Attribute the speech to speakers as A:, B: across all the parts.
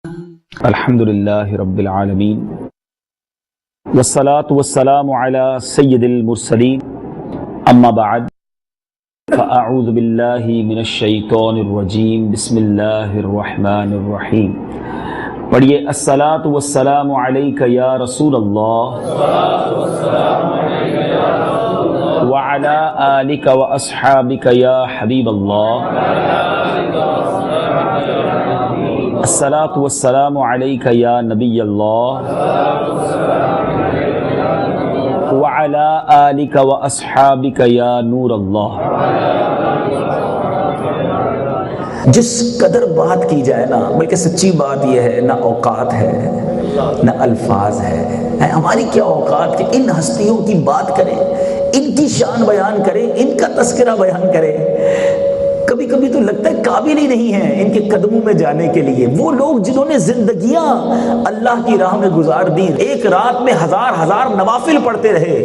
A: الحمد للہ رب العالمین والصلاة والسلام علی سید المرسلین اما بعد فاعوذ باللہ من الشیطان الرجیم بسم اللہ الرحمن الرحیم۔ پڑھیے الصلاة والسلام علیک یا رسول اللہ وعلی آلک واصحابک یا حبیب اللہ۔ الصلاۃ والسلام علیک یا نبی اللہ وعلی آلک واصحابک یا نور اللہ۔
B: جس قدر بات کی جائے نا، بلکہ سچی بات یہ ہے، نہ اوقات ہے نہ الفاظ ہے۔ ہماری کیا اوقات کہ ان ہستیوں کی بات کریں، ان کی شان بیان کریں، ان کا تذکرہ بیان کریں۔ کبھی کبھی تو لگتا ہے قابل ہی نہیں ہیں ان کے قدموں میں جانے کے لیے۔ وہ لوگ جنہوں نے زندگیاں اللہ کی راہ میں گزار دی، ایک رات میں ہزار نوافل پڑھتے رہے۔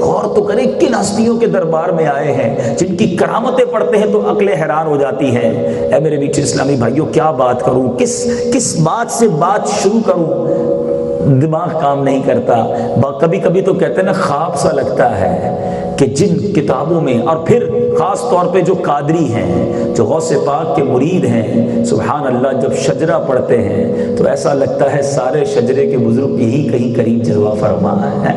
B: غور تو کریں کن ہستیوں کے دربار میں آئے ہیں جن کی کرامتیں پڑھتے ہیں تو عقلیں حیران ہو جاتی ہیں۔ اے میرے میٹھے اسلامی بھائیوں، کیا بات کروں، کس بات سے بات شروع کروں، دماغ کام نہیں کرتا۔ کبھی کبھی تو کہتے ہیں نا، خواب سا لگتا ہے کہ جن کتابوں میں، اور پھر خاص طور پہ جو قادری ہیں، جو غوث پاک کے مرید ہیں، سبحان اللہ، جب شجرہ پڑھتے ہیں تو ایسا لگتا ہے سارے شجرے کے بزرگ یہی کہیں قریب جلوہ فرما ہے۔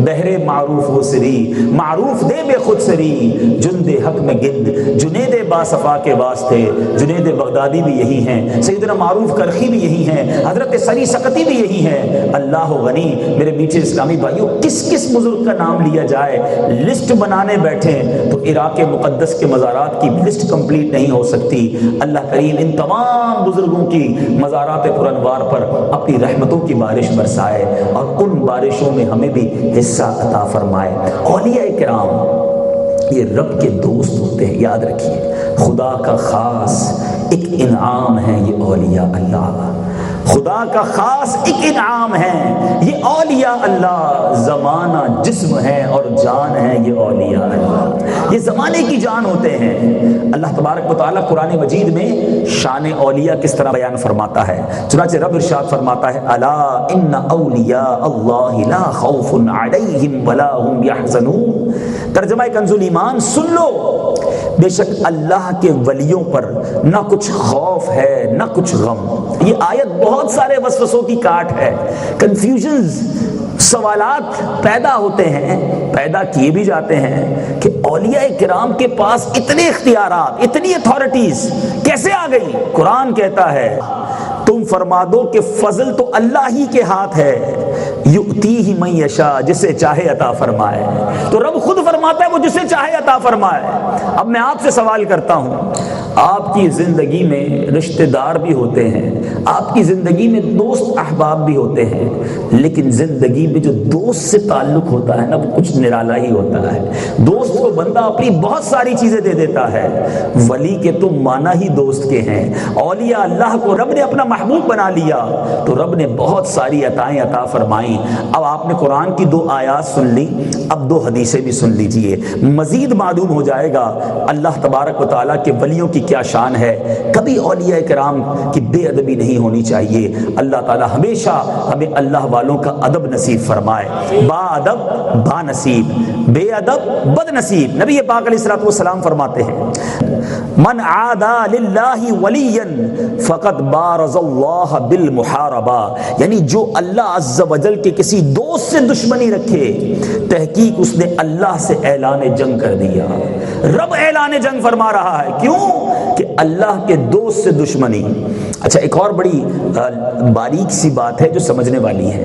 B: بہرے معروف و سری، معروف دے بے خود سری، جند حق میں گند، جنید باصفا کے واسطے۔ جنید بغدادی بھی یہی ہیں، سیدنا معروف کرخی بھی یہی ہیں، حضرت سری سقطی بھی یہی ہیں۔ اللہ غنی۔ میرے میٹھے اسلامی بھائیوں، کس بزرگ کا نام لیا جائے، لسٹ بنانے بیٹھیں تو عراق مقدس کے مزارات کی لسٹ کمپلیٹ نہیں ہو سکتی۔ اللہ کریم ان تمام بزرگوں کی مزارات پر انوار پر اپنی رحمتوں کی بارش برسائے اور ان بارشوں میں ہمیں بھی حصہ عطا فرمائے۔ اولیاء کرام یہ رب کے دوست ہوتے ہیں، یاد رکھیے۔ خدا کا خاص ایک انعام ہے یہ اولیاء اللہ، خدا کا خاص ایک انعام ہے یہ اولیاء اللہ۔ زمانہ جسم ہے اور جان ہے یہ اولیاء اللہ، یہ زمانے کی جان ہوتے ہیں۔ اللہ تبارک و تعالیٰ قرآن مجید میں شان اولیاء کس طرح بیان فرماتا ہے، چنانچہ رب ارشاد فرماتا ہے، الا ان اولیاء اللہ لا خوف علیہم ولا هم یحزنون۔ ترجمہ کنز الایمان، سن لو، بے شک اللہ کے ولیوں پر نہ کچھ خوف ہے نہ کچھ غم۔ یہ آیت بہت سارے وسوسوں کی کاٹ ہے، کنفیوژنز، سوالات پیدا ہوتے ہیں، پیدا کیے بھی جاتے ہیں کہ اولیاء کرام کے پاس اتنے اختیارات، اتنی اتھارٹیز کیسے آ گئی؟ قرآن کہتا ہے تم فرما دو کہ فضل تو اللہ ہی کے ہاتھ ہے، یؤتیہ من یشاء، جسے چاہے عطا فرمائے۔ تو رب خود فرماتا ہے وہ جسے چاہے عطا فرمائے۔ اب میں آپ سے سوال کرتا ہوں، آپ کی زندگی میں رشتہ دار بھی ہوتے ہیں، آپ کی زندگی میں دوست احباب بھی ہوتے ہیں، لیکن زندگی میں جو دوست سے تعلق ہوتا ہے نا، وہ کچھ نرالا ہی ہوتا ہے۔ دوست کو بندہ اپنی بہت ساری چیزیں دے دیتا ہے، ولی کے تو مانا ہی دوست کے ہیں۔ اولیاء اللہ کو رب نے اپنا محبوب بنا لیا تو رب نے بہت ساری عطائیں عطا فرمائیں۔ اب آپ نے قرآن کی 2 آیات سن لی، اب 2 حدیثیں بھی سن لیجئے، مزید معلوم ہو جائے گا اللہ تبارک و تعالیٰ کے ولیوں کی کیا شان ہے۔ کبھی اولیاء کرام کی بے ادبی نہیں ہونی چاہیے۔ اللہ تعالیٰ ہمیشہ ہمیں اللہ والوں کا ادب نصیب فرمائے۔ با ادب با نصیب، بے ادب بد نصیب۔ نبی پاک علیہ الصلوۃ والسلام فرماتے ہیں، من عادى للہ ولیا فقد بارز اللہ بالمحاربہ، یعنی جو اللہ عز و جل کے کسی دوست سے دشمنی رکھے، تحقیق اس نے اللہ سے اعلان جنگ کر دیا۔ رب اعلان جنگ فرما رہا ہے، کیوں؟ کہ اللہ کے دوست سے دشمنی۔ اچھا، ایک اور بڑی باریک سی بات ہے جو سمجھنے والی ہے،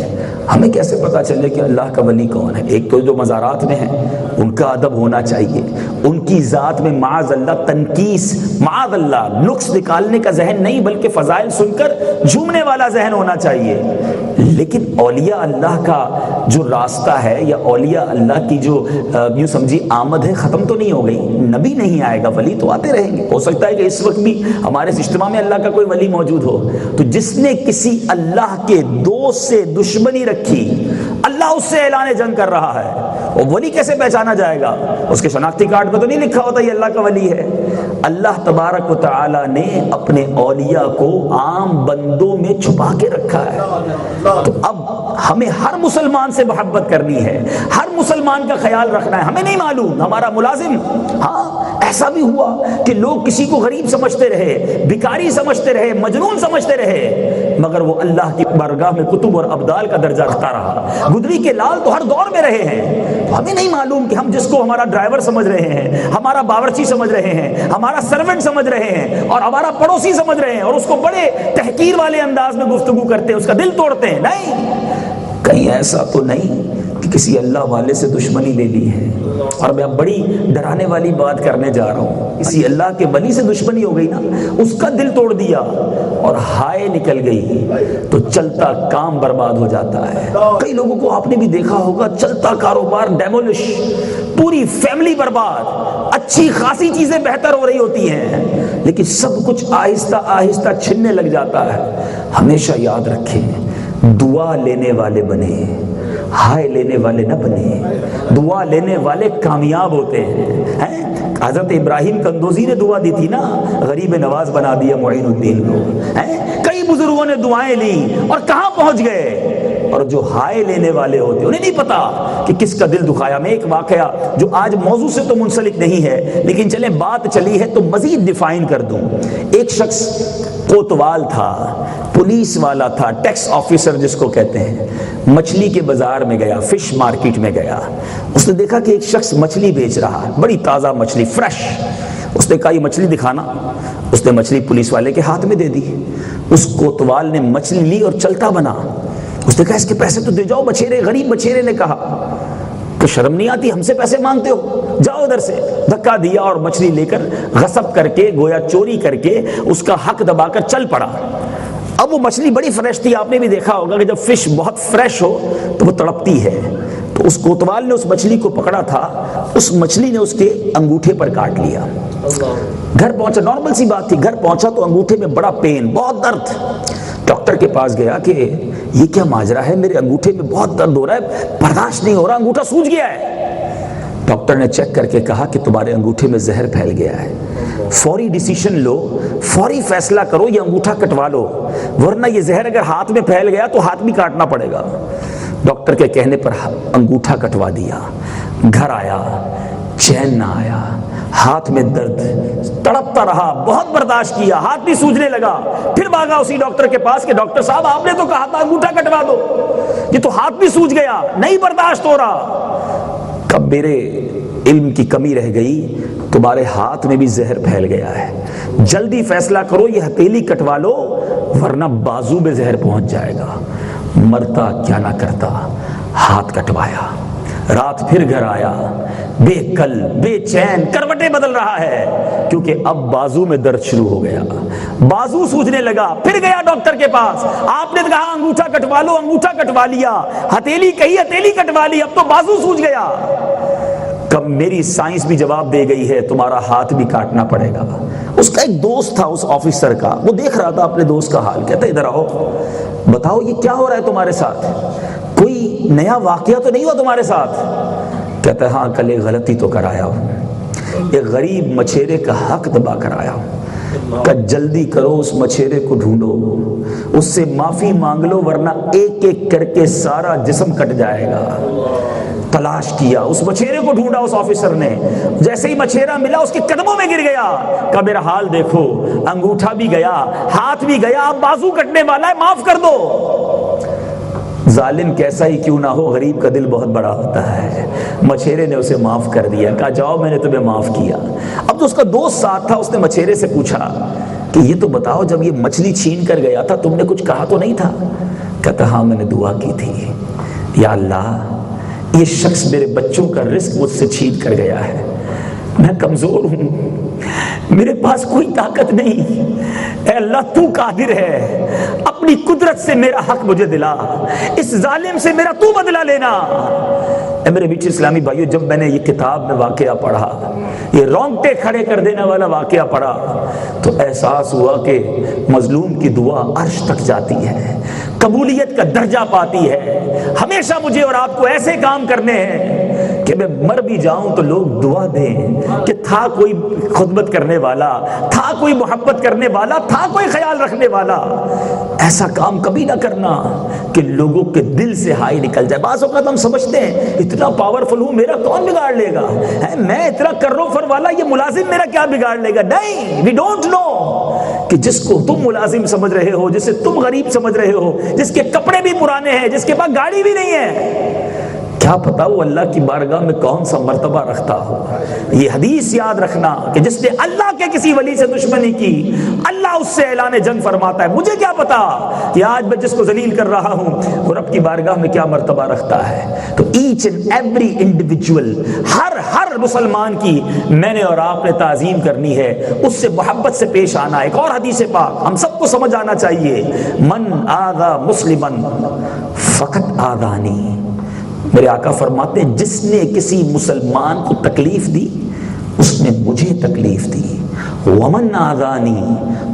B: ہمیں کیسے پتا چلے کہ اللہ کا ولی کون ہے؟ ایک تو جو مزارات میں ہیں ان کا ادب ہونا چاہیے، ان کی ذات میں معاذ اللہ تنقیس، معاذ اللہ نقص نکالنے کا ذہن نہیں، بلکہ فضائل سن کر جھومنے والا ذہن ہونا چاہیے۔ لیکن اولیاء اللہ کا جو راستہ ہے یا اولیاء اللہ کی جو یوں سمجھی آمد ہے، ختم تو نہیں ہو گئی۔ نبی نہیں آئے گا، ولی تو آتے رہیں گے۔ ہو سکتا ہے کہ اس وقت بھی ہمارے اجتماع میں اللہ کا کوئی ولی موجود ہو، تو جس نے کسی اللہ کے دوست سے دشمنی رکھی، اللہ اس سے اعلان جنگ کر رہا ہے، وہ ولی کیسے پہچانا جائے گا؟ اس کے شناختی کارڈ پہ تو نہیں لکھا ہوتا یہ اللہ کا ولی ہے۔ اللہ تبارک و تعالی نے اپنے اولیاء کو عام بندوں میں چھپا کے رکھا ہے. تو اب ہمیں ہر مسلمان سے محبت کرنی ہے، ہر مسلمان کا خیال رکھنا ہے. ہمیں نہیں معلوم، ہمارا ملازم، ہاں ایسا بھی ہوا کہ لوگ کسی کو غریب سمجھتے رہے، بھکاری سمجھتے رہے، مجنون سمجھتے رہے، مگر وہ اللہ کی بارگاہ میں کتب اور ابدال کا درجہ رکھتا رہا. گدری کے لال تو ہر دور میں رہے ہیں. ہمیں نہیں معلوم کہ ہم جس کو ہمارا ڈرائیور سمجھ رہے ہیں، ہمارا باورچی سمجھ رہے ہیں، ہمارا سرونٹ سمجھ رہے ہیں اور ہمارا پڑوسی سمجھ رہے ہیں اور اس کو بڑے تحقیر والے انداز میں گفتگو کرتے ہیں، اس کا دل توڑتے ہیں. نہیں، کہیں ایسا تو نہیں کہ کسی اللہ والے سے دشمنی لے لی ہے. اور میں اب بڑی ڈرانے والی بات کرنے جا رہا ہوں. کسی اللہ کے ولی سے دشمنی ہو گئی نا، اس کا دل توڑ دیا اور ہائے نکل گئی تو چلتا کام برباد ہو جاتا ہے. کئی لوگوں کو آپ نے بھی دیکھا ہوگا، چلتا کاروبار ڈیمولش، پوری فیملی برباد، اچھی خاصی چیزیں بہتر ہو رہی ہوتی ہیں لیکن سب کچھ آہستہ آہستہ چھننے لگ جاتا ہے. ہمیشہ یاد رکھیں، دعا لینے والے بنے، ہائے لینے والے نہ بنے. دعا لینے والے کامیاب ہوتے ہیں. حضرت ابراہیم کندوزی نے دعا دی تھی نا، غریب نواز بنا دیا معین الدین کو. کئی بزرگوں نے دعائیں لی اور کہاں پہنچ گئے. اور جو ہائے لینے والے ہوتے انہیں نہیں پتا کہ کس کا دل دکھایا. میں ایک واقعہ جو آج موضوع سے تو منسلک نہیں ہے لیکن چلیں بات چلی ہے تو مزید ڈیفائن کر دوں. ایک شخص کوتوال تھا، پولیس والا تھا، ٹیکس آفیسر جس کو کہتے ہیں. مچھلی کے بازار میں گیا، فش مارکیٹ میں گیا. اس نے دیکھا کہ ایک شخص مچھلی بیچ رہا ہے، بڑی تازہ مچھلی، فریش. اس نے کہا یہ مچھلی دکھانا. اس نے مچھلی پولیس والے کے ہاتھ میں دے دی. اس کوتوال نے مچھلی لی اور چلتا بنا. اس نے کہا اس کے پیسے تو دے جاؤ بچیرے. غریب بچیرے نے کہا کہ شرم نہیں آتی، ہم سے پیسے مانگتے ہو، جاؤ ادھر سے. دھکا دیا اور مچھلی لے کر غصب کر کے، گویا چوری کر کے، اس کا حق دبا کر چل پڑا. اب وہ مچھلی بڑی فریش تھی. آپ نے بھی دیکھا ہوگا کہ جب فش بہت فریش ہو تو وہ تڑپتی ہے. تو اس کوتوال نے اس مچھلی کو پکڑا تھا، اس مچھلی نے اس کے انگوٹھے پر کاٹ لیا. گھر پہنچا، نارمل سی بات تھی. گھر پہنچا تو انگوٹھے میں بڑا پین، بہت درد. ڈاکٹر کے پاس گیا کہ یہ کیا ماجرا ہے، میرے انگوٹھے میں بہت درد ہو رہا ہے، برداشت نہیں ہو رہا، انگوٹھا سوج گیا ہے. ڈاکٹر نے چیک کر کے کہا کہ تمہارے انگوٹھے میں زہر پھیل گیا ہے. فوری ڈیسیشن لو، فوری فیصلہ کرو، یہ انگوٹھا کٹوا لو، ورنہ یہ زہر اگر ہاتھ میں پھیل گیا تو ہاتھ بھی کاٹنا پڑے گا. ڈاکٹر کے کہنے پر انگوٹھا کٹوا دیا. گھر آیا، چین نہ آیا، ہاتھ میں درد، تڑپتا رہا، بہت برداشت کیا، ہاتھ بھی سوجنے لگا. پھر بھاگا اسی ڈاکٹر کے پاس کہ ڈاکٹر صاحب آپ نے تو کہا تھا انگوٹھا کٹوا دو، یہ تو ہاتھ بھی سوج گیا، نہیں برداشت ہو رہا. کب میرے علم کی کمی رہ گئی، تمہارے ہاتھ میں بھی زہر پھیل گیا ہے، جلدی فیصلہ کرو، یہ ہتھیلی کٹوا لو ورنہ بازو میں زہر پہنچ جائے گا. مرتا کیا نہ کرتا، ہاتھ کٹوایا. رات پھر گھر آیا، بے کل، بے چین، کروٹیں بدل رہا ہے کیونکہ اب بازو میں درد شروع ہو گیا، بازو سوجنے لگا. پھر گیا ڈاکٹر کے پاس، آپ نے کہا انگوٹھا کٹوا لو، انگوٹھا کٹوا لیا. ہتھیلی کہی، ہتھیلی کٹوا لی، اب تو بازو سوج گیا. کب میری سائنس بھی جواب دے گئی ہے تمہارا ہاتھ بھی کاٹنا پڑے گا. اس کا ایک دوست تھا اس آفیسر کا، وہ دیکھ رہا تھا اپنے دوست کا حال. کہتا ادھر آؤ، بتاؤ یہ کیا ہو رہا ہے تمہارے ساتھ، کوئی نیا واقعہ تو نہیں ہوا تمہارے ساتھ؟ کہتا ہے ہاں کل ایک غلطی تو کرایا ہوں، ایک غریب مچھیرے کا حق دبا کر آیا ہوں. کہ جلدی کرو اس مچھیرے کو ڈھونڈو، اس سے معافی مانگ لو ورنہ ایک ایک کر کے سارا جسم کٹ جائے گا. تلاش کیا، اس مچھیرے کو ڈھونڈا اس آفیسر نے. جیسے ہی مچھیرا ملا اس کے قدموں میں گر گیا. کہا میرا حال دیکھو، انگوٹھا بھی گیا، ہاتھ بھی گیا، اب بازو کٹنے والا ہے، معاف کر دو. ظالم کیسا ہی کیوں نہ ہو، غریب کا دل بہت بڑا ہوتا ہے. مچھیرے نے اسے معاف کر دیا. کہا جاؤ میں نے تمہیں معاف کیا. اب تو اس کا دوست ساتھ تھا، اس نے مچھیرے سے پوچھا کہ یہ تو بتاؤ جب یہ مچھلی چھین کر گیا تھا تم نے کچھ کہا تو نہیں تھا؟ کہتا ہاں میں نے دعا کی تھی، یا اللہ یہ شخص میرے بچوں کا رزق مجھ سے چھین کر گیا ہے، میں کمزور ہوں، میرے پاس کوئی طاقت نہیں، اے اللہ تو قادر ہے، اپنی قدرت سے میرا حق مجھے دلا، اس ظالم سے میرا تو بدلہ لینا. اے میرے میٹھے اسلامی بھائیو، جب میں نے یہ کتاب میں واقعہ پڑھا، یہ رونگٹے کھڑے کر دینے والا واقعہ پڑھا، تو احساس ہوا کہ مظلوم کی دعا عرش تک جاتی ہے، قبولیت کا درجہ پاتی ہے. ہمیشہ مجھے اور آپ کو ایسے کام کرنے ہیں کہ میں مر بھی جاؤں تو لوگ دعا دیں کہ تھا کوئی خدمت کرنے والا، تھا کوئی محبت کرنے والا، تھا کوئی خیال رکھنے والا۔ ایسا کام کبھی نہ کرنا کہ لوگوں کے دل سے ہائی نکل جائے۔ بعض اوقات ہم سمجھتے ہیں اتنا پاورفل ہوں، میرا کون بگاڑ لے گا، میں اتنا کرو فر والا، یہ ملازم میرا کیا بگاڑ لے گا۔ نہیں، وی ڈونٹ نو کہ جس کو تم ملازم سمجھ رہے ہو، جسے تم غریب سمجھ رہے ہو، جس کے کپڑے بھی پرانے ہیں، جس کے پاس گاڑی بھی نہیں ہے، کیا پتا وہ اللہ کی بارگاہ میں کون سا مرتبہ رکھتا ہو۔ یہ حدیث یاد رکھنا کہ جس نے اللہ کے کسی ولی سے دشمنی کی، اللہ اس سے اعلان جنگ فرماتا ہے۔ مجھے کیا پتا کہ آج میں جس کو ذلیل کر رہا ہوں وہ رب کی بارگاہ میں کیا مرتبہ رکھتا ہے۔ تو ایچ اینڈ ایوری انڈیویجول، ہر مسلمان کی میں نے اور آپ نے تعظیم کرنی ہے، اس سے محبت سے پیش آنا۔ ایک اور حدیث پاک ہم سب کو سمجھ آنا چاہیے، من آذا مسلما فقط آذانی۔ میرے آقا فرماتے ہیں جس نے کسی مسلمان کو تکلیف دی اس نے مجھے تکلیف دی، ومن آذانی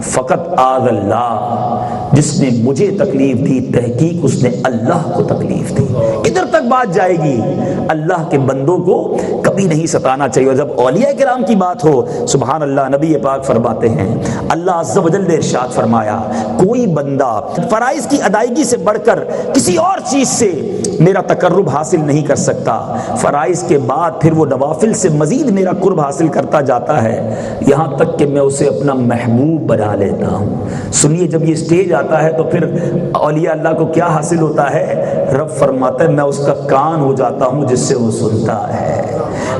B: فقط آذ اللہ، جس نے مجھے تکلیف دی تحقیق اس نے اللہ کو تکلیف دی۔ ادھر تک بات جائے گی، اللہ کے بندوں کو کبھی نہیں ستانا چاہیے۔ اور جب اولیاء کرام کی بات ہو، سبحان اللہ، نبی پاک فرماتے ہیں اللہ عز و جل نے ارشاد فرمایا کوئی بندہ فرائض کی ادائیگی سے بڑھ کر کسی اور چیز سے میرا تقرب حاصل نہیں کر سکتا، فرائض کے بعد پھر وہ نوافل سے مزید میرا قرب حاصل کرتا جاتا ہے، یہاں تک کہ میں اسے اپنا محبوب بنا لیتا ہوں۔ سنیے، جب یہ سٹیج آتا ہے تو پھر اولیاء اللہ کو کیا حاصل ہوتا ہے؟ رب فرماتا ہے میں اس کا کان ہو جاتا ہوں جس سے وہ سنتا ہے،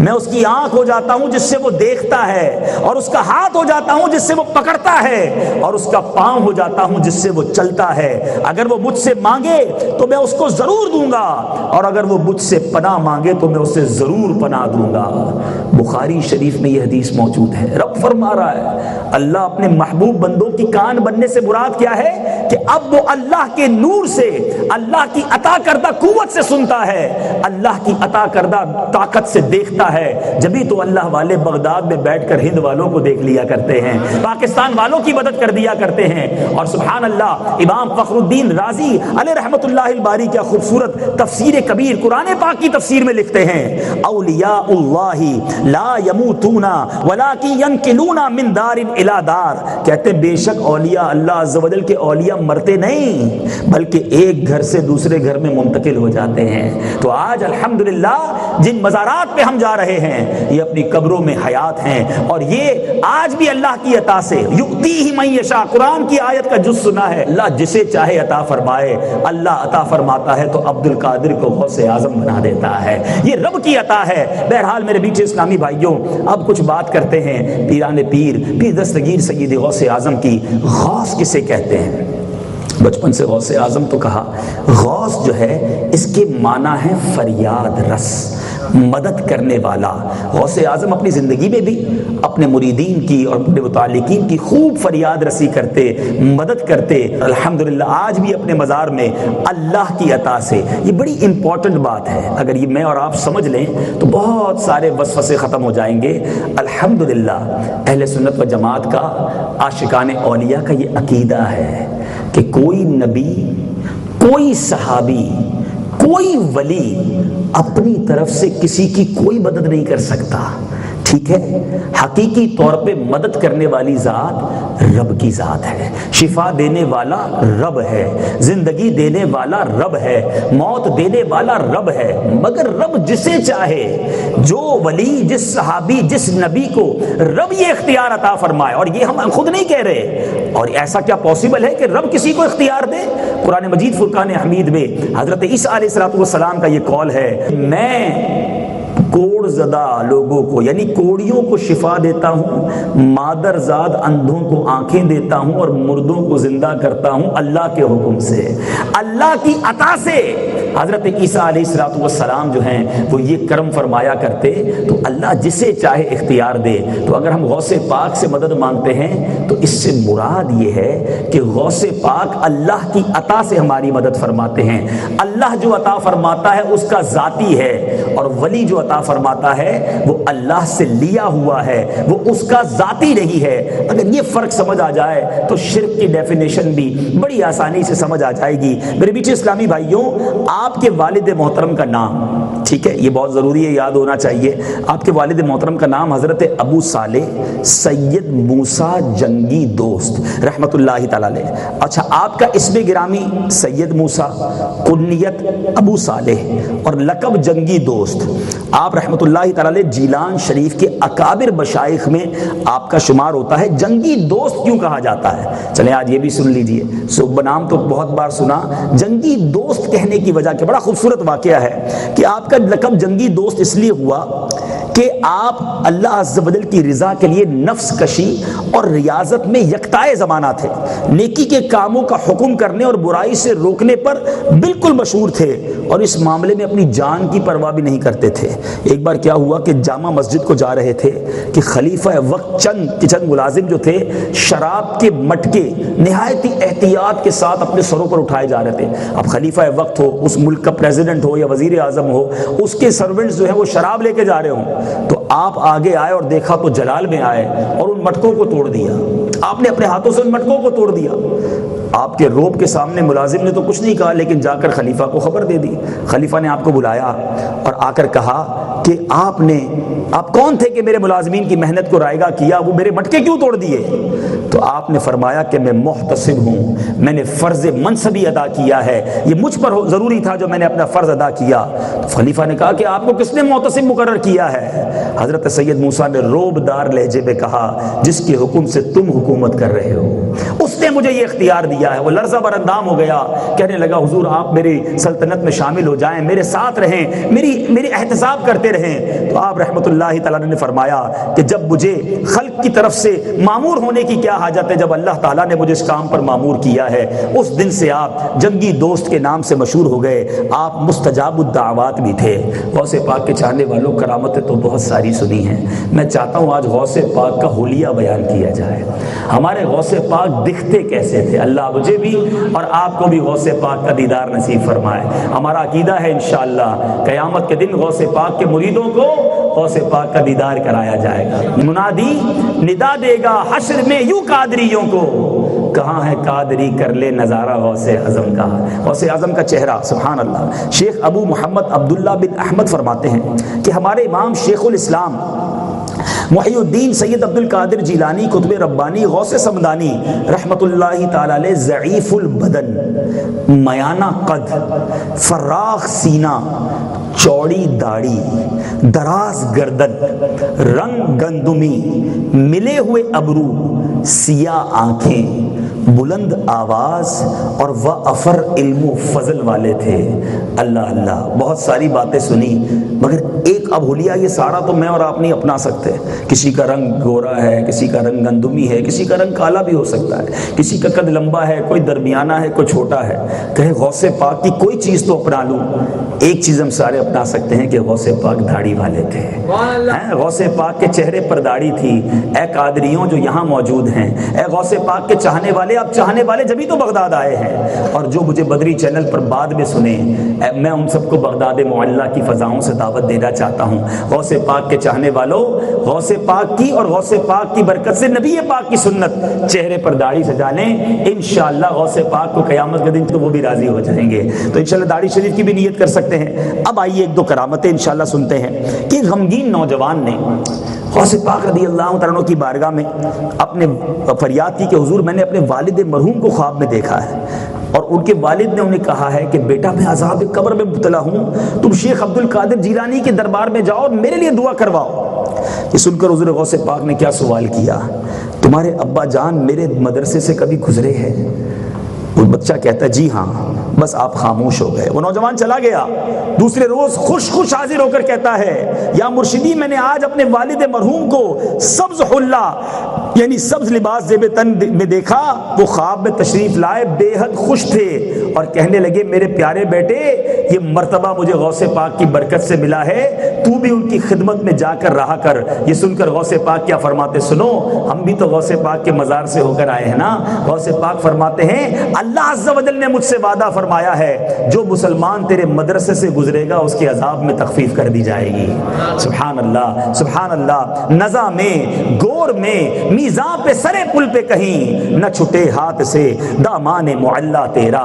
B: میں اس کی آنکھ ہو جاتا ہوں جس سے وہ دیکھتا ہے، اور اس کا ہاتھ ہو جاتا ہوں جس سے وہ پکڑتا ہے، اور اس کا پاؤں ہو جاتا ہوں جس سے وہ چلتا ہے۔ اگر وہ مجھ سے مانگے تو میں اس کو ضرور دوں گا، اور اگر وہ مجھ سے پناہ مانگے تو میں اسے ضرور پناہ دوں گا۔ بخاری شریف میں یہ حدیث موجود ہے۔ رب فرما رہا ہے اللہ اپنے محبوب بندوں کی کان بننے سے مراد کیا ہے کہ اب وہ اللہ کے نور سے، اللہ کی عطا کردہ قوت سے سنتا ہے، اللہ کی عطا کردہ طاقت سے دیکھتا ہے۔ جبھی تو اللہ والے بغداد میں بیٹھ کر ہند والوں کو دیکھ لیا کرتے ہیں، پاکستان والوں کی مدد کر دیا کرتے ہیں۔ اور سبحان اللہ، امام فخر الدین رازی علیہ رحمت اللہ الباری کیا خوبصورت تفسیر کبیر قرآن پاک کی تفسیر میں لکھتے ہیں اولیاء اللہ لا یموتون ولکن ینقلون من دار الی دار، کہتے ہیں بے شک اولیاء اللہ عز و جل کے اولیاء مرتے نہیں بلکہ ایک گھر سے دوسرے گھر میں منتقل ہو جاتے ہیں۔ تو آج الحمدللہ جن مزارات پہ ہم جا رہے ہیں یہ اپنی قبروں میں حیات ہیں، اور یہ آج بھی اللہ کی عطا سے یؤتیہ من یشاء، قرآن کی آیت کا جز سنا ہے، اللہ جسے چاہے عطا فرمائے۔ اللہ عطا فرماتا ہے تو عبد القادر کو غوث اعظم بنا دیتا ہے، یہ رب کی عطا ہے۔ بہرحال میرے بیچ اسلامی بھائیوں، اب کچھ بات کرتے ہیں پیران پیر دستگیر سید غوث اعظم کی۔ غوث کسے کہتے ہیں؟ بچپن سے غوث اعظم تو کہا، غوث جو ہے اس کے معنی ہے فریاد رس، مدد کرنے والا۔ غوث اعظم اپنی زندگی میں بھی اپنے مریدین کی اور اپنے متعلقین کی خوب فریاد رسی کرتے، مدد کرتے۔ الحمدللہ آج بھی اپنے مزار میں اللہ کی عطا سے، یہ بڑی امپورٹنٹ بات ہے، اگر یہ میں اور آپ سمجھ لیں تو بہت سارے وسوسے ختم ہو جائیں گے۔ الحمدللہ اہل سنت و جماعت کا، عاشقان اولیاء کا یہ عقیدہ ہے کہ کوئی نبی، کوئی صحابی، کوئی ولی اپنی طرف سے کسی کی کوئی مدد نہیں کر سکتا، ٹھیک ہے؟ حقیقی طور پہ مدد کرنے والی ذات رب کی ذات ہے، شفا دینے والا رب ہے، زندگی دینے والا رب ہے، موت دینے والا رب ہے۔ مگر رب جسے چاہے، جو ولی، جس صحابی، جس نبی کو رب یہ اختیار عطا فرمائے، اور یہ ہم خود نہیں کہہ رہے، اور ایسا کیا پاسبل ہے کہ رب کسی کو اختیار دے؟ قرآن مجید فرقان حمید میں حضرت عیسیٰ علیہ السلام کا یہ قول ہے، میں کوڑ زدہ لوگوں کو، یعنی کوڑیوں کو شفا دیتا ہوں، مادر زاد اندھوں کو آنکھیں دیتا ہوں، اور مردوں کو زندہ کرتا ہوں اللہ کے حکم سے، اللہ کی عطا سے۔ حضرت عیسیٰ علیہ السلام جو ہیں وہ یہ کرم فرمایا کرتے، تو اللہ جسے چاہے اختیار دے۔ تو اگر ہم غوث پاک سے مدد مانگتے ہیں تو اس سے مراد یہ ہے کہ غوث پاک اللہ کی عطا سے ہماری مدد فرماتے ہیں۔ اللہ جو عطا فرماتا ہے اس کا ذاتی ہے، اور ولی جو عطا فرماتا ہے وہ اللہ سے لیا ہوا ہے، وہ اس کا ذاتی نہیں ہے۔ اگر یہ فرق سمجھ آ جائے تو شرک کی ڈیفینیشن بھی بڑی آسانی سے سمجھ آ جائے گی۔ میرے بیچ اسلامی بھائیوں، آپ کے والد محترم کا نام، ٹھیک ہے، یہ بہت ضروری ہے، یاد ہونا چاہیے. آپ کے والد محترم کا نام حضرت ابو صالح سید موسیٰ جنگی دوست رحمۃ اللہ تعالی علیہ. اچھا، آپ کا اسم گرامی سید موسیٰ، کنیت ابو صالح اور لقب جنگی دوست. آپ رحمۃ اللہ تعالی علیہ جیلان شریف کے اکابر مشائخ میں آپ کا شمار ہوتا ہے. جنگی دوست کیوں کہا جاتا ہے؟ چلیں آج یہ بھی سن لیجئے. نام تو بہت بار سنا، جنگی دوست کہنے کی وجہ کہ بڑا خوبصورت واقعہ ہے کہ آپ کا لقب جنگی دوست اس لیے ہوا کہ آپ اللہ عز و جل کی رضا کے لیے نفس کشی اور ریاضت میں یکتائے زمانہ تھے. نیکی کے کاموں کا حکم کرنے اور برائی سے روکنے پر بالکل مشہور تھے اور اس معاملے میں اپنی جان کی پرواہ بھی نہیں کرتے تھے. ایک بار کیا ہوا کہ جامع مسجد کو جا رہے تھے کہ خلیفہ وقت چند ملازم جو تھے شراب کے مٹکے نہایت احتیاط کے ساتھ اپنے سروں پر اٹھائے جا رہے تھے. اب خلیفہ وقت ہو، اس ملک کا پریزیڈنٹ ہو یا وزیر اعظم ہو، اس کے سرونٹس جو ہیں وہ شراب لے کے جا رہے ہوں، تو آپ آگے آئے اور دیکھا تو جلال میں آئے اور ان مٹکوں کو توڑ دیا. آپ نے اپنے ہاتھوں سے ان مٹکوں کو توڑ دیا. آپ کے روب کے سامنے ملازم نے تو کچھ نہیں کہا، لیکن جا کر خلیفہ کو خبر دے دی. خلیفہ نے آپ کو بلایا اور آ کر کہا کہ آپ کون تھے کہ میرے ملازمین کی محنت کو رائگاں کیا، وہ میرے مٹکے کیوں توڑ دیے؟ تو آپ نے فرمایا کہ میں محتسب ہوں، میں نے فرض منصبی ادا کیا ہے، یہ مجھ پر ضروری تھا جو میں نے اپنا فرض ادا کیا. تو خلیفہ نے کہا کہ آپ کو کس نے محتسب مقرر کیا ہے؟ حضرت سید موسیٰ نے روب دار لہجے میں کہا جس کے حکم سے تم حکومت کر رہے ہو، اس نے مجھے یہ اختیار دیا ہے. وہ لرزہ بر اندام ہو گیا، کہنے لگا حضور آپ میری سلطنت میں شامل ہو جائیں، میرے ساتھ رہیں، میری احتساب کرتے رہیں. تو آپ رحمت اللہ تعالیٰ نے فرمایا کہ جب مجھے خلق کی طرف سے معمور ہونے کی کیا حاجت ہے، جب اللہ تعالیٰ نے مجھے اس کام پر معمور کیا ہے، اس دن سے آپ جنگی دوست کے نام سے مشہور ہو گئے. آپ مستجاب الدعوات بھی تھے. غوث پاک کے چاہنے والوں کرامتیں تو بہت ساری سنی ہیں. میں چاہتا ہوں آج غوث پاک کا حلیہ بیان کیا جائے. ہمارے غوث پاک دکھتے کیسے تھے؟ اللہ مجھے بھی اور آپ کو بھی غوث پاک کا دیدار نصیب فرمائے. ہمارا عقیدہ ہے انشاءاللہ قیامت کے دن غوث پاک کے مریدوں کو غوث پاک کا دیدار کرایا جائے گا. منادی ندا دے گا حشر میں یوں قادریوں کو، کہاں ہے قادری کر لے نظارہ غوث اعظم کا. غوث اعظم کا چہرہ سبحان اللہ. شیخ ابو محمد عبداللہ بن احمد فرماتے ہیں کہ ہمارے امام شیخ الاسلام محی الدین سید عبد القادر جیلانی قطب ربانی غوث سمدانی رحمت اللہ تعالی علیہ ضعیف البدن، میانہ قد، فراخ سینہ، چوڑی داڑھی، دراز گردن، رنگ گندمی، ملے ہوئے ابرو، سیاہ آنکھیں، بلند آواز اور وافر علم و فضل والے تھے. اللہ اللہ، بہت ساری باتیں سنی مگر ایک اب حلیہ یہ سارا تو میں اور آپ نہیں اپنا سکتے. کسی کا رنگ گورا ہے، کسی کا رنگ گندمی ہے، کسی کا رنگ کالا بھی ہو سکتا ہے، کسی کا قد لمبا ہے، کوئی درمیانہ ہے، کوئی چھوٹا ہے. کہے غوث پاک کی کوئی چیز تو اپنا لوں. ایک چیز ہم سارے اپنا سکتے ہیں کہ غوث پاک داڑھی والے تھے. غوث پاک کے چہرے پر داڑھی تھی. اے قادریوں جو یہاں موجود ہیں، اے غوث پاک کے چاہنے والے، اب چاہنے والے جبھی تو بغداد آئے ہیں. اور جو مجھے بدری چینل پر بعد میں سنے، میں ان سب کو بغداد معلّہ کی فضاؤں سے دعوت دینا چاہتا ہوں. غوث پاک کے چاہنے والوں، غوث پاک کی اور غوث پاک کی برکت سے نبی پاک کی سنت چہرے پر داڑھی سجا لیں، انشاءاللہ غوث پاک کو قیامت کے دن تو وہ بھی راضی ہو جائیں گے. تو انشاءاللہ داڑھی شریف کی بھی نیت کر سکتے ہیں. اب آئیے ایک دو کرامتیں انشاءاللہ سنتے ہیں کہ غمگین نوجوان نے غوث پاک رضی اللہ تعالیٰ عنہ کی بارگاہ میں اپنے فریاد کی کہ حضور میں نے اپنے والد مرحوم کو خواب میں دیکھا ہے اور ان کے والد نے انہیں کہا ہے کہ بیٹا میں عذاب قبر میں مبتلا ہوں، تم شیخ عبد القادر جیلانی کے دربار میں جاؤ اور میرے لیے دعا کرواؤ. یہ سن کر حضور غوث پاک نے کیا سوال کیا، تمہارے ابا جان میرے مدرسے سے کبھی گزرے ہیں؟ وہ بچہ کہتا ہے جی ہاں. بس آپ خاموش ہو گئے. وہ نوجوان چلا گیا. دوسرے روز خوش حاضر ہو کر کہتا ہے یا مرشدی میں نے آج اپنے والد مرحوم کو سبز حلہ یعنی سبز لباس زیب تن میں دیکھا. وہ خواب میں تشریف لائے، بے حد خوش تھے اور کہنے لگے میرے پیارے بیٹے یہ مرتبہ مجھے غوث پاک کی برکت سے ملا ہے، تو بھی ان کی خدمت میں جا کر رہا کر. یہ سن کر غوث پاک کیا فرماتے سنو، ہم بھی تو غوث پاک کے مزار سے ہو کر آئے ہیں نا. غوث پاک فرماتے ہیں اللہ عز و جل نے مجھ سے وعدہ فرمایا ہے جو مسلمان تیرے مدرسے سے گزرے گا اس کے عذاب میں تخفیف کر دی جائے گی. سبحان اللہ سبحان اللہ. نزا میں گور میں میزاں پہ سرے پل پہ کہیں نہ چھٹے ہاتھ سے دامان معلّہ تیرا.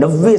B: 90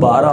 B: 12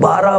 B: 12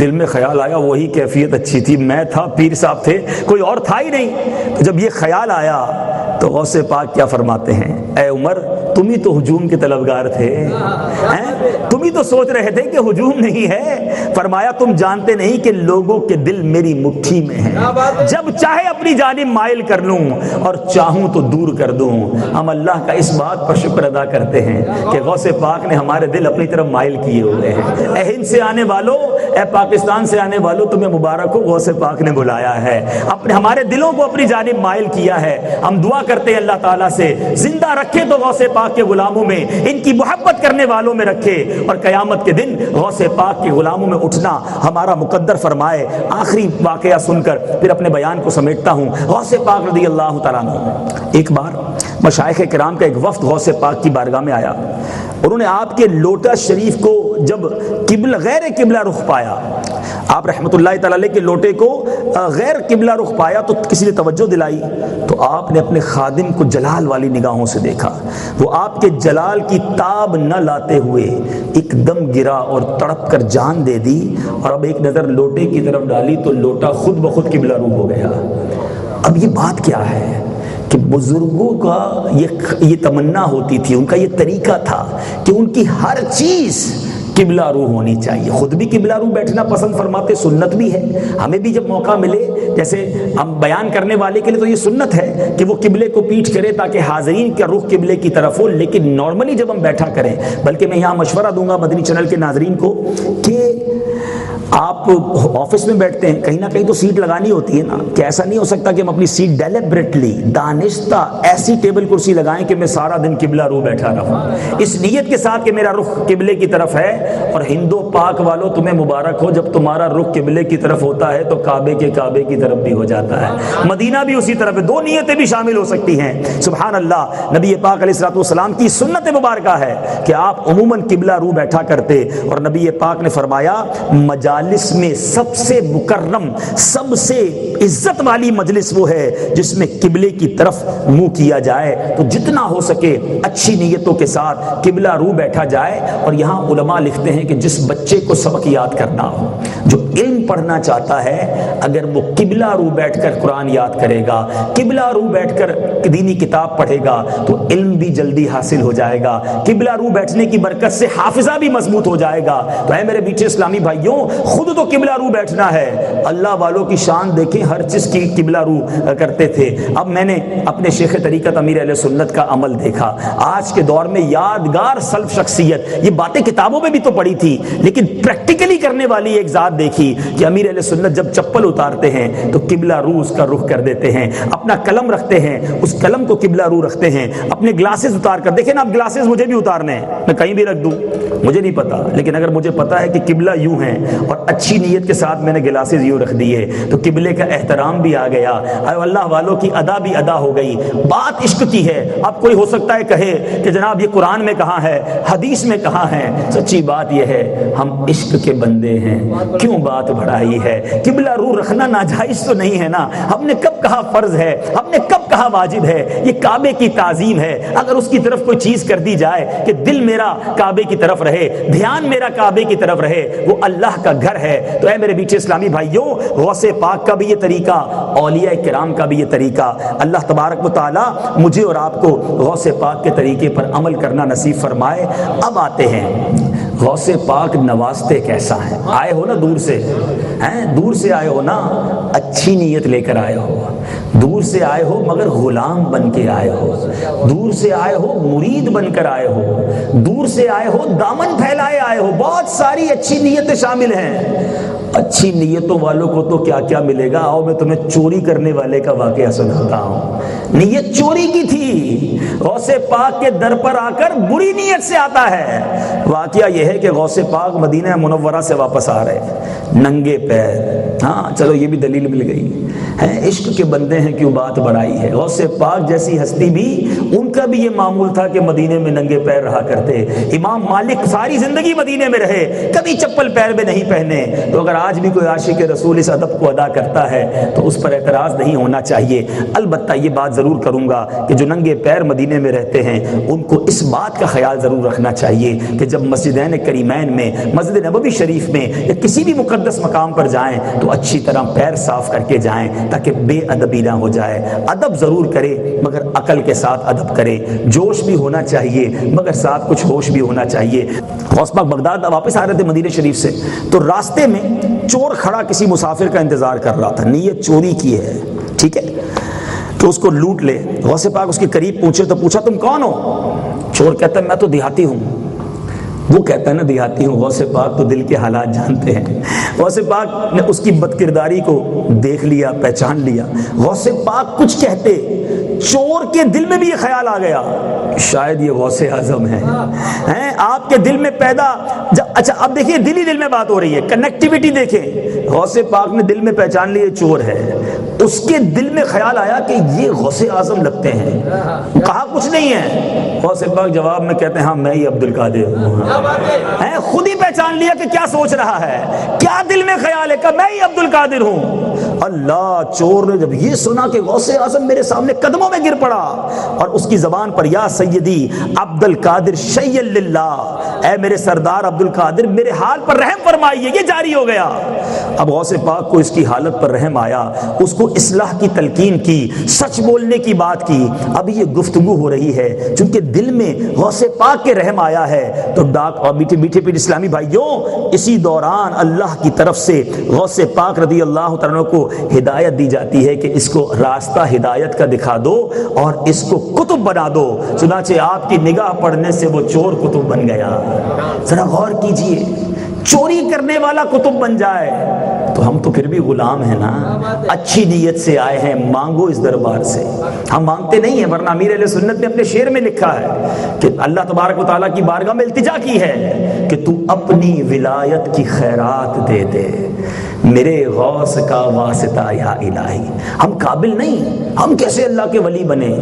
B: دل میں خیال آیا وہی کیفیت اچھی تھی، میں تھا، پیر صاحب تھے، کوئی اور تھا ہی نہیں۔ تو جب یہ خیال آیا تو غوث پاک کیا فرماتے ہیں، اے عمر تم ہی تو ہجوم کے طلبگار تھے، تم ہی تو سوچ رہے تھے کہ ہجوم نہیں ہے۔ فرمایا تم جانتے نہیں کہ لوگوں کے دل میری مٹھی میں ہیں، جب چاہے اپنی جانب مائل کر لوں اور چاہوں تو دور کر دوں۔ ہم اللہ کا اس بات پر شکر ادا کرتے ہیں کہ غوث پاک نے ہمارے دل اپنی طرف مائل کیے ہوئے ہیں۔ اے ہند سے آنے والوں، اے پاکستان سے آنے والوں، تمہیں مبارک ہو، غوث پاک نے بلایا ہے، اپنے ہمارے دلوں کو اپنی جانب مائل کیا ہے۔ ہم دعا کرتے ہیں اللہ تعالیٰ سے زندہ رکھے تو غوث پاک کے غلاموں میں، ان کی محبت کرنے والوں میں رکھے، اور قیامت کے دن غوث پاک کے غلاموں میں اٹھنا ہمارا مقدر فرمائے۔ آخری واقعہ سن کر پھر اپنے بیان کو سمیٹتا ہوں۔ غوث پاک رضی اللہ تعالیٰ عنہ، ایک بار مشائخ کرام کا ایک وفد غوث پاک کی بارگاہ میں آیا، انہوں نے آپ کے لوٹا شریف کو جب غیر قبلہ رخ پایا، آپ رحمۃ اللہ تعالی علیہ کے لوٹے کو غیر قبلہ رخ پایا تو کسی نے توجہ دلائی، تو آپ نے اپنے خادم کو جلال والی نگاہوں سے دیکھا، وہ آپ کے جلال کی تاب نہ لاتے ہوئے ایک دم گرا اور تڑپ کر جان دے دی، اور اب ایک نظر لوٹے کی طرف ڈالی تو لوٹا خود بخود قبلہ رخ ہو گیا۔ اب یہ بات کیا ہے کہ بزرگوں کا یہ تمنا ہوتی تھی، ان کا یہ طریقہ تھا کہ ان کی ہر چیز قبلہ رو ہونی چاہیے، خود بھی قبلہ رو بیٹھنا پسند فرماتے، سنت بھی ہے، ہمیں بھی جب موقع ملے، جیسے ہم بیان کرنے والے کے لیے تو یہ سنت ہے کہ وہ قبلے کو پیٹھ کرے تاکہ حاضرین کا رخ قبلے کی طرف ہو، لیکن نارملی جب ہم بیٹھا کریں، بلکہ میں یہاں مشورہ دوں گا مدنی چینل کے ناظرین کو کہ آپ آفس میں بیٹھتے ہیں، کہیں نہ کہیں تو سیٹ لگانی ہوتی ہے نا، کہ ایسا نہیں ہو سکتا کہ ہم اپنی سیٹ ڈیلیبریٹلی دانستہ ایسی ٹیبل کرسی لگائیں کہ میں سارا دن قبلہ رو بیٹھا رہوں، اس نیت کے ساتھ کہ میرا رخ قبلے کی طرف ہے۔ اور ہندو پاک والوں تمہیں مبارک ہو، جب تمہارا رخ قبلے کی طرف ہوتا ہے تو کعبے کی طرف بھی ہو جاتا ہے، مدینہ بھی اسی طرف ہے، دو نیتیں بھی شامل ہو سکتی ہیں۔ سبحان اللہ، نبی پاک علیہ الصلوۃ والسلام کی سنت مبارکہ ہے کہ آپ عموماً قبلہ رو بیٹھا کرتے، اور نبی پاک نے فرمایا مجالس میں سب سے مکرم، سب سے عزت والی مجلس وہ ہے جس میں قبلے کی طرف منہ کیا جائے، تو جتنا ہو سکے اچھی نیتوں کے ساتھ قبلہ رو بیٹھا جائے۔ اور یہاں علماء لکھتے ہیں کہ جس بچے کو سبق یاد کرنا ہو، جو علم پڑھنا چاہتا ہے، اگر وہ قبلہ رو بیٹھ کر قرآن یاد کرے گا، قبلہ رو بیٹھ کر دینی کتاب پڑھے گا تو علم بھی جلدی حاصل ہو جائے گا، قبلہ رو بیٹھنے کی برکت سے حافظہ بھی مضبوط ہو جائے گا۔ تو اے میرے میٹھے اسلامی بھائیوں، خود تو قبلہ رو بیٹھنا ہے، اللہ والوں کی شان دیکھیں، ہر چیز کی قبلہ رو کرتے تھے۔ اب میں نے اپنے شیخ طریقت امیر اہل سنت کا عمل دیکھا، آج کے دور میں یادگار سلف شخصیت، یہ باتیں کتابوں میں بھی تو پڑھی تھی لیکن پریکٹیکلی کرنے والی ایک ذات دیکھی کہ امیر اہل سنت جب چپل اتارتے ہیں تو قبلہ رو اس کا رخ کر دیتے ہیں، اپنا قلم رکھتے ہیں اس قلم کو قبلہ رو رکھتے ہیں، اپنے گلاسز اتار کر، دیکھیں نا اب گلاسز مجھے بھی اتارنے ہیں، میں کہیں بھی رکھ دوں مجھے نہیں پتا، لیکن اگر مجھے پتا ہے کہ قبلہ یوں ہے اور اچھی نیت کے ساتھ میں نے گلاسز یوں رکھ دیے تو قبلے کا احترام بھی آ گیا، اللہ والوں کی ادا بھی ادا ہو گئی۔ بات عشق کی ہے، اب کوئی ہو سکتا ہے کہے کہ جناب یہ قرآن میں کہاں ہے، حدیث میں کہاں ہے، سچی بات یہ ہے ہم عشق کے بندے ہیں، کیوں بات بڑھائی ہے، قبلہ رو رکھنا ناجائز تو نہیں ہے نا، ہم نے کب کہا فرض ہے، ہم نے کب کہا واجب ہے، یہ کعبے کی تعظیم ہے، اگر اس کی طرف کوئی چیز کر دی جائے کہ دل میرا کعبے کی طرف رہے، دھیان میرا کعبے کی طرف رہے، وہ اللہ کا گھر ہے۔ تو اے میرے بیچے اسلامی بھائیوں، غوث پاک کا بھی یہ طریقہ، اولیاء کرام کا بھی یہ طریقہ، اللہ تبارک و تعالی مجھے اور آپ کو غوث پاک کے طریقے پر عمل کرنا نصیب فرمائے۔ اب آتے ہیں غوث پاک نوازتے کیسا ہے، آئے ہو نا دور سے، دور سے آئے ہو نا، اچھی نیت لے کر آئے ہو، دور سے آئے ہو مگر غلام بن کے آئے ہو، دور سے آئے ہو مرید بن کر آئے ہو، دور سے آئے ہو دامن پھیلائے آئے ہو، بہت ساری اچھی نیتیں شامل ہیں۔ اچھی نیتوں والوں کو تو کیا کیا ملے گا، آؤ میں تمہیں چوری کرنے والے کا واقعہ سناتا ہوں۔ نیت چوری کی تھی، غوث پاک کے در پر آ کر بری نیت سے آتا ہے۔ واقعہ یہ ہے کہ غوث پاک مدینہ منورہ سے واپس آ رہے ننگے پیر، ہاں چلو یہ بھی دلیل مل گئی ہے، عشق کے بندے ہیں کیوں بات بڑھائی ہے۔ غوث پاک جیسی ہستی بھی، ان کا بھی یہ معمول تھا کہ مدینے میں ننگے پیر رہا کرتے۔ امام مالک ساری زندگی مدینے میں رہے، کبھی چپل پیر میں نہیں پہنے، تو اگر آج بھی کوئی عاشق رسول اس ادب کو ادا کرتا ہے تو اس پر اعتراض نہیں ہونا چاہیے۔ البتہ یہ بات ضرور کروں گا کہ جو ننگے پیر مدینے میں رہتے ہیں ان کو اس بات کا خیال ضرور رکھنا چاہیے کہ جب مسجدین کریمین میں، مسجد نبوی شریف میں یا کسی بھی مقدس مقام پر جائیں تو اچھی طرح پیر صاف کر کے جائیں تاکہ بے ادبی نہ ہو جائے۔ ادب ضرور کرے مگر عقل کے ساتھ ادب کرے، جوش بھی ہونا چاہیے مگر ساتھ کچھ ہوش بھی ہونا چاہیے۔ غوث پاک بغداد واپس آ رہے تھے مدینہ شریف سے تو راستے میں چور کھڑا کسی مسافر کا انتظار کر رہا تھا، نیت چوری کی ہے، ٹھیک ہے، تو اس کو لوٹ لے۔ غوث پاک اس کے قریب پہنچے تو پوچھا تم کون ہو؟ چور کہتا ہے میں تو دیہاتی ہوں۔ وہ کہتا ہے نا دیہاتی ہوں، غوث پاک تو دل کے حالات جانتے ہیں۔ غوث پاک نے اس کی بد کرداری کو دیکھ لیا، پہچان لیا۔ غوث پاک کچھ کہتے، چور کے دل میں بھی یہ خیال آ گیا کہ شاید یہ غوث اعظم ہے۔ آپ کے دل میں پیدا، اچھا اب دیکھیے دل ہی دل میں بات ہو رہی ہے، کنیکٹیویٹی دیکھیں۔ غوث پاک نے دل میں پہچان لیا چور ہے، اس کے دل میں خیال آیا کہ یہ غوث اعظم لگتے ہیں، کہا کچھ نہیں ہے۔ غوث پاک جواب میں کہتے ہیں ہاں میں ہی عبد القادر ہوں۔ خود ہی پہچان لیا کہ کیا سوچ رہا ہے، کیا دل میں خیال ہے کہ میں ہی عبد القادر ہوں۔ اللہ، چور نے جب یہ سنا کہ غوث اعظم میرے سامنے قدموں میں گر پڑا اور اس کی زبان پر یا سیدی عبد القادر شیئا للہ، اے میرے سردار عبد القادر میرے حال پر رحم فرمائیے، یہ جاری ہو گیا۔ اب غوث پاک کو اس کی حالت پر رحم آیا، اس کو اصلاح کی تلقین کی، سچ بولنے کی بات کی۔ اب یہ گفتگو ہو رہی ہے چونکہ دل میں غوث پاک کے رحم آیا ہے تو اور میٹھے میٹھے پیر اسلامی بھائیوں، اسی دوران اللہ کی طرف سے غوث پاک رضی اللہ تعالیٰ کو ہدایت دی جاتی ہے کہ اس کو راستہ ہدایت کا دکھا دو اور اس کو کتب بنا دو۔ چنانچہ آپ کی نگاہ پڑنے سے وہ چور کتب بن گیا۔ ذرا غور کیجئے، چوری کرنے والا کتب بن جائے تو ہم تو پھر بھی غلام ہیں نا، اچھی نیت سے آئے ہیں، مانگو اس دربار سے۔ ہم مانگتے نہیں ہیں، ورنہ امیر اہل سنت نے اپنے شعر میں لکھا ہے کہ اللہ تبارک و تعالیٰ کی بارگاہ میں التجا کی ہے کہ تو اپنی ولایت کی خیرات دے دے، میرے غوث کا واسطہ یا الہی۔ ہم قابل نہیں، ہم کیسے اللہ کے ولی بنے؟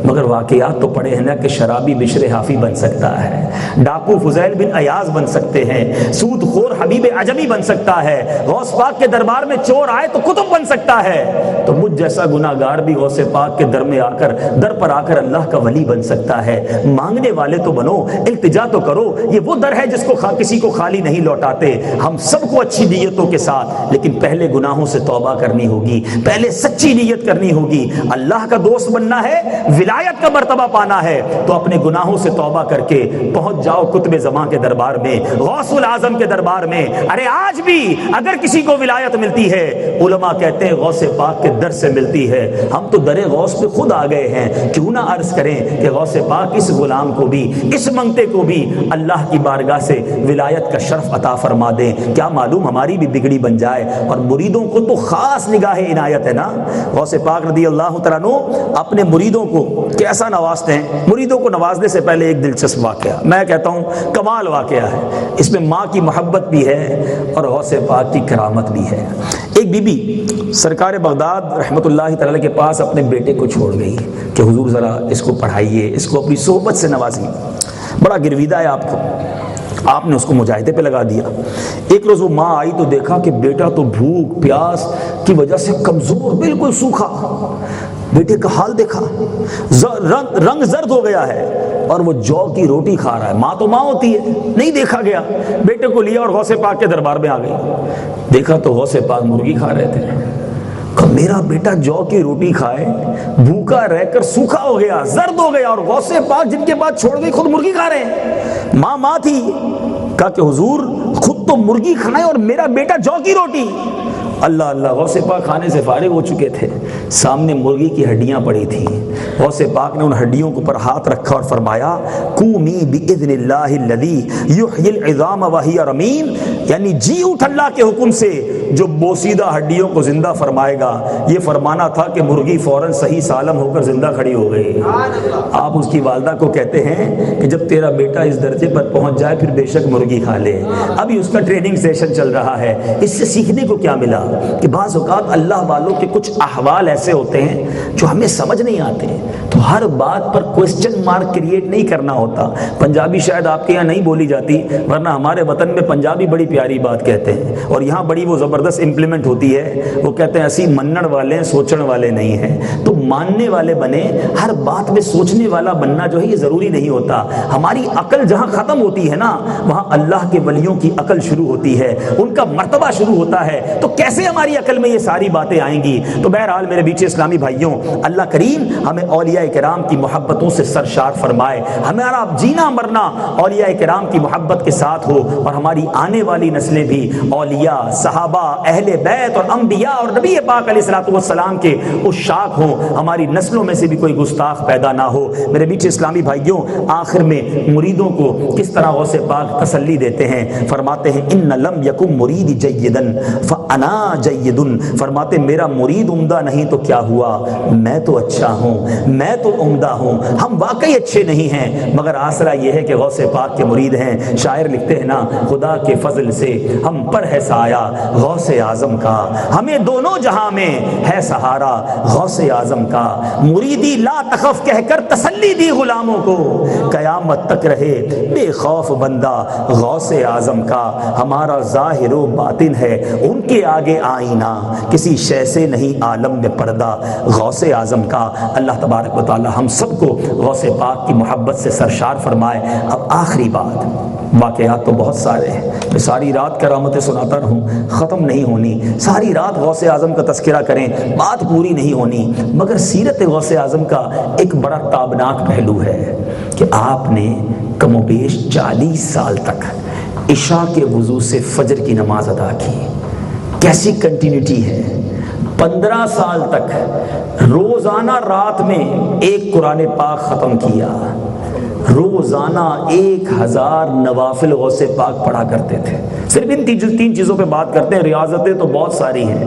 B: مگر واقعات تو پڑے ہیں نا کہ شرابی بشر حافی بن سکتا ہے، ڈاکو فضیل بن ایاز بن سکتے ہیں، سود خور حبیب عجمی بن سکتا ہے، غوث پاک کے دربار میں چور آئے تو کتب بن سکتا ہے، تو مجھ جیسا گناہگار بھی غوث پاک کے در پر آ کر اللہ کا ولی بن سکتا ہے۔ مانگنے والے تو بنو، التجا تو کرو۔ یہ وہ در ہے جس کو کسی کو خالی نہیں لوٹاتے۔ ہم سب کو اچھی نیتوں کے ساتھ، لیکن پہلے گناہوں سے توبہ کرنی ہوگی، پہلے سچی نیت کرنی ہوگی۔ اللہ کا دوست بننا ہے، ولایت کا مرتبہ پانا ہے تو اپنے گناہوں سے توبہ کر کے پہنچ جاؤ قطب زمان کے دربار میں، غوث العظم کے دربار میں۔ ارے آج بھی اگر کسی کو ولایت ملتی ہے، علماء کہتے ہیں غوث پاک کے در سے ملتی ہے۔ ہم تو در غوث پہ خود آ گئے ہیں، کیوں نہ عرض کریں کہ غوث پاک اس غلام کو بھی، اس منگتے کو بھی اللہ کی بارگاہ سے ولایت کا شرف عطا فرما دیں۔ کیا معلوم ہماری بھی بگڑی بن جائے۔ اور مریدوں کو تو خاص نگاہ عنایت ہے نا، غوث پاک رضی اللہ تعالیٰ عنہ اپنے مریدوں کو کیسا نوازتے ہیں۔ مریدوں کو نوازنے سے پہلے ایک دلچسپ واقعہ، میں کہتا ہوں کمال واقعہ ہے، اس میں ماں کی محبت بھی ہے اور غوث پاک کی کرامت بھی ہے۔ ایک بی بی سرکار بغداد رحمۃ اللہ تعالی کے پاس اپنے بیٹے کو چھوڑ گئی کہ حضور ذرا اس کو پڑھائیے، اس کو اپنی صحبت سے نوازیے، بڑا گرویدہ ہے آپ کو۔ آپ نے اس کو مجاہدے پہ لگا دیا۔ ایک روز وہ ماں آئی تو دیکھا کہ بیٹا تو بھوک پیاس کی وجہ سے کمزور، بالکل سوکھا۔ بیٹے کا حال دیکھا، رنگ زرد ہو گیا ہے اور وہ جو کی روٹی کھا رہا ہے۔ ماں تو ماں ہوتی ہے، نہیں دیکھا گیا، بیٹے کو لیا اور غوث پاک کے دربار میں آ گئی۔ دیکھا تو غوث پاک مرغی کھا رہے تھے۔ میرا بیٹا جو کی روٹی کھائے، بھوکا رہ کر سوکھا ہو گیا، زرد ہو گیا، اور غوث پاک جن کے بعد چھوڑ گئی خود مرغی کھا رہے ہیں۔ ماں تھی، کہا کہ حضور خود تو مرغی کھائے اور میرا بیٹا جو کی روٹی۔ اللہ اللہ، غوث پاک کھانے سے فارغ ہو چکے تھے، سامنے مرغی کی ہڈیاں پڑی تھیں۔ غوث پاک نے ان ہڈیوں کے اوپر ہاتھ رکھا اور فرمایا قومی باذن اللہ الذی یحیی العظام وہی رمیم، یعنی جی اٹھ اللہ کے حکم سے جو بوسیدہ ہڈیوں کو زندہ فرمائے گا، یہ فرمانا تھا کہ مرغی فوراً صحیح سالم ہو کر زندہ کھڑی ہو گئی۔ آپ اس کی والدہ کو کہتے ہیں کہ جب تیرا بیٹا اس درجے پر پہنچ جائے پھر بے شک مرغی کھا لے۔ ابھی اس کا ٹریننگ سیشن چل رہا ہے۔ اس سے سیکھنے کو کیا ملا کہ بعض اوقات اللہ والوں کے کچھ احوال ایسے ہوتے ہیں جو ہمیں سمجھ نہیں آتے، تو ہر بات پر کوسچن مارک کریٹ نہیں کرنا ہوتا۔ پنجابی شاید آپ کے یہاں نہیں بولی جاتی، ورنہ ہمارے وطن میں پنجابی بڑی پیاری بات کہتے ہیں، اور یہاں بڑی وہ زبردست امپلیمنٹ ہوتی ہے۔ وہ کہتے ہیں اسی منن والے سوچن والے نہیں ہیں۔ تو ماننے والے بنے، ہر بات میں سوچنے والا بننا جو ہے یہ ضروری نہیں ہوتا۔ ہماری عقل جہاں ختم ہوتی ہے نا، وہاں اللہ کے ولیوں کی عقل شروع ہوتی ہے، ان کا مرتبہ شروع ہوتا ہے۔ تو کیسے ہماری عقل میں یہ ساری باتیں آئیں گی؟ تو بہرحال میرے بیچ اسلامی بھائیوں، اللہ کریم ہمیں اولیاء کرام کی محبتوں سے سرشار فرمائے، ہمارا جینا مرنا اولیاء کرام کی محبت کے ساتھ ہو، اور ہماری آنے والی نسلیں بھی اولیاء، صحابہ، اہل بیت اور انبیاء اور نبی پاک علیہ الصلوۃ والسلام کے عشاق ہوں۔ ہماری نسلوں میں سے بھی کوئی گستاخ پیدا نہ ہو۔ میرے بیچ اسلامی بھائیوں، آخر میں مریدوں کو کس طرح غوث پاک تسلی دیتے ہیں، فرماتے ہیں ان لم یکن مرید جیدا فانا جید، فرماتے میرا مرید عمدہ نہیں تو کیا ہوا، میں تو اچھا ہوں، میں تو عمدہ ہوں۔ ہم واقعی اچھے نہیں ہیں، مگر آسرا یہ ہے کہ غوث پاک کے مرید ہیں۔ شاعر لکھتے ہیں نا، خدا کے فضل سے ہم پر ہے سایہ غوث اعظم کا، ہمیں دونوں جہاں میں ہے سہارا غوث اعظم کا۔ مریدی لا تخف کہہ کر تسلی دی غلاموں کو، قیامت تک رہے بے خوف بندہ غوث اعظم کا۔ ہمارا ظاہر و باطن ہے ان کے آگے آئینہ، کسی شے سے نہیں عالم میں پردہ غوث اعظم کا۔ اللہ تبارک و تعالی ہم سب کو غوث پاک کی محبت سے سرشار فرمائے۔ اب آخری بات، واقعات تو بہت سارے ہیں، میں ساری رات کرامتیں سناتا رہوں ختم نہیں ہونی، ساری رات غوث اعظم کا تذکرہ کریں بات پوری نہیں ہونی، مگر سیرت غوث اعظم کا ایک بڑا تابناک پہلو ہے کہ آپ نے کم و بیش 40 سال تک عشاء کے وضو سے فجر کی نماز ادا کی۔ کیسی کنٹینیوٹی ہے! 15 سال تک روزانہ رات میں ایک قرآن پاک ختم کیا، روزانہ 1000 نوافل غوث پاک پڑھا کرتے تھے۔ صرف ان تین چیزوں پہ بات کرتے ہیں، ریاضتیں تو بہت ساری ہیں۔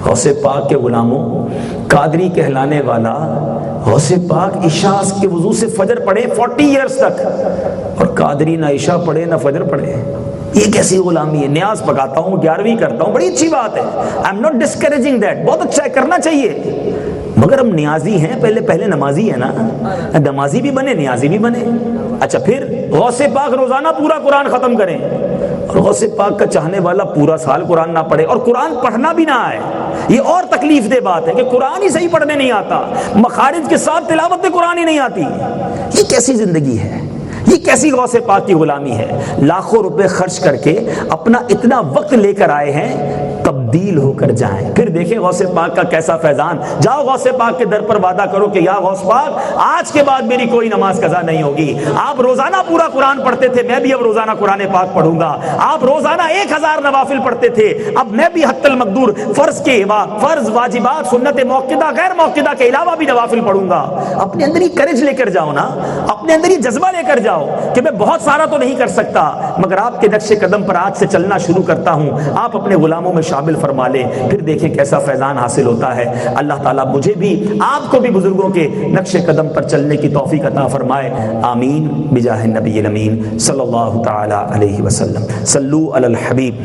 B: غوث پاک کے غلاموں، قادری کہلانے والا غوث پاک عشاء کے وضو سے فجر پڑھے 40 ایئرز تک، اور قادری نہ عشاء پڑھے نہ فجر پڑھے۔ یہ کیسی غلامی ہے؟ نیاز پکاتا ہوں، 11ویں کرتا ہوں، بڑی اچھی بات ہے، I am not discouraging that, بہت اچھا ہے، کرنا چاہیے، مگر ہم نیازی ہیں، پہلے نمازی ہے نا، نمازی بھی بنے نیازی بھی بنے۔ اچھا پھر غوث پاک روزانہ پورا قرآن ختم کریں، اور غوث پاک کا چاہنے والا پورا سال قرآن نہ پڑھے اور قرآن پڑھنا بھی نہ آئے۔ یہ اور تکلیف دہ بات ہے کہ قرآن ہی صحیح پڑھنے نہیں آتا، مخارج کے ساتھ تلاوت قرآن ہی نہیں آتی۔ یہ کیسی زندگی ہے؟ یہ کیسی غوث پاک کی غلامی ہے؟ لاکھوں روپے خرچ کر کے اپنا اتنا وقت لے کر آئے ہیں، تبدیل ہو کر جائیں۔ پھر دیکھیں غوث پاک کا کیسا فیضان۔ جاؤ غوث پاک کے در پر وعدہ کرو کہ یا غوث پاک آج کے بعد میری کوئی نماز قضا نہیں ہوگی۔ آپ روزانہ پورا قرآن پڑھتے تھے، میں بھی اب روزانہ قرآن پاک پڑھوں گا۔ آپ روزانہ 1000 نوافل پڑھتے تھے، اب میں بھی حتی المقدور فرض واجبات سنت موقدہ غیر موقدہ کے علاوہ بھی نوافل پڑھوں گا۔ اپنے اندر ہی کرج لے کر جاؤ نا، اپنے اندر ہی جذبہ لے کر جاؤ کہ میں بہت سارا تو نہیں کر سکتا، مگر آپ کے نقش قدم پر آج سے چلنا شروع کرتا ہوں۔ آپ اپنے غلاموں میں شامل فرما لیں، پھر دیکھیں کیسا فیضان حاصل ہوتا ہے۔ اللہ تعالیٰ مجھے بھی آپ کو بھی بزرگوں کے نقش قدم پر چلنے کی توفیق عطا فرمائے، آمین بجاہ النبی الامین صلی اللہ تعالی علیہ وسلم۔ صلو علی الحبیب۔